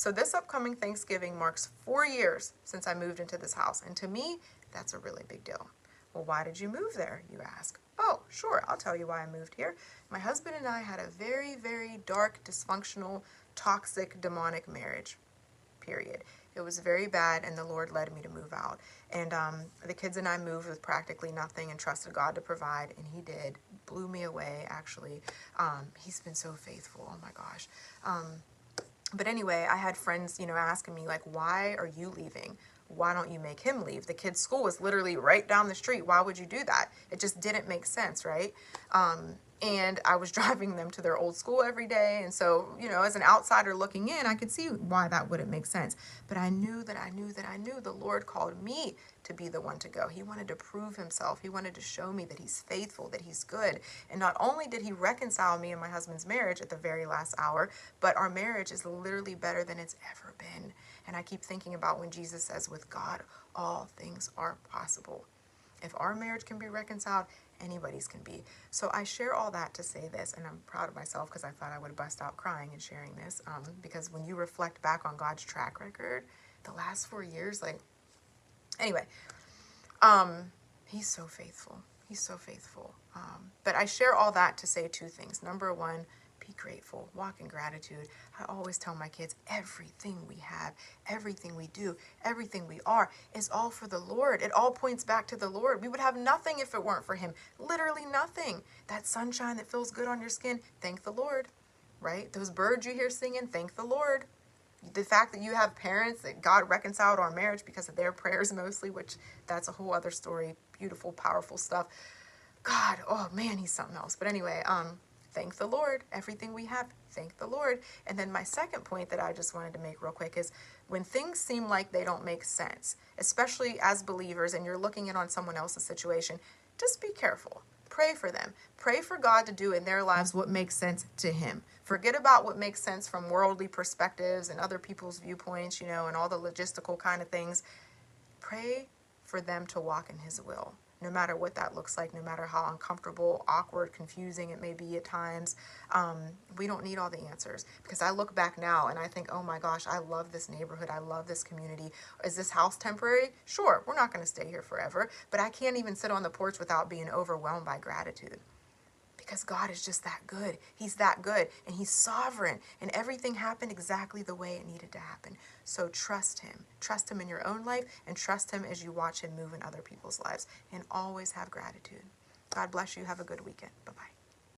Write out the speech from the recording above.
So this upcoming Thanksgiving marks 4 years since I moved into this house. And to me, that's a really big deal. Well, why did you move there, you ask? Oh, sure, I'll tell you why I moved here. My husband and I had a very, very dark, dysfunctional, toxic, demonic marriage, period. It was very bad, and the Lord led me to move out. And the kids and I moved with practically nothing and trusted God to provide, and He did. Blew me away, actually. He's been so faithful. Oh, my gosh. But anyway, I had friends, asking me, like, why are you leaving? Why don't you make him leave? The kid's school was literally right down the street. Why would you do that? It just didn't make sense, right? And I was driving them to their old school every day. And so, as an outsider looking in, I could see why that wouldn't make sense. But I knew the Lord called me to be the one to go. He wanted to prove Himself. He wanted to show me that He's faithful, that He's good. And not only did He reconcile me and my husband's marriage at the very last hour, but our marriage is literally better than it's ever been. And I keep thinking about when Jesus says, with God, all things are possible. If our marriage can be reconciled, anybody's can be. So I share all that to say this, and I'm proud of myself because I thought I would bust out crying and sharing this. Because when you reflect back on God's track record, the last 4 years, anyway, He's so faithful. He's so faithful. But I share all that to say 2 things. Number 1, be grateful. Walk in gratitude. I always tell my kids, everything we have, everything we do, everything we are is all for the Lord. It all points back to the Lord. We would have nothing if it weren't for Him. Literally nothing. That sunshine that feels good on your skin, thank the Lord, right? Those birds you hear singing, thank the Lord. The fact that you have parents that God reconciled our marriage because of their prayers mostly, which that's a whole other story. Beautiful, powerful stuff. God, oh man, He's something else. But anyway, thank the Lord. Everything we have, thank the Lord. And then my second point that I just wanted to make real quick is when things seem like they don't make sense, especially as believers and you're looking in on someone else's situation, just be careful. Pray for them. Pray for God to do in their lives what makes sense to Him. Forget about what makes sense from worldly perspectives and other people's viewpoints, and all the logistical kind of things. Pray for them to walk in His will, no matter what that looks like, no matter how uncomfortable, awkward, confusing it may be at times. We don't need all the answers, because I look back now and I think, oh my gosh, I love this neighborhood. I love this community. Is this house temporary? Sure, we're not going to stay here forever, but I can't even sit on the porch without being overwhelmed by gratitude. Because God is just that good. He's that good, and He's sovereign, and everything happened exactly the way it needed to happen. So trust Him. Trust Him in your own life, and trust Him as you watch Him move in other people's lives, and always have gratitude. God bless you. Have a good weekend. Bye-bye.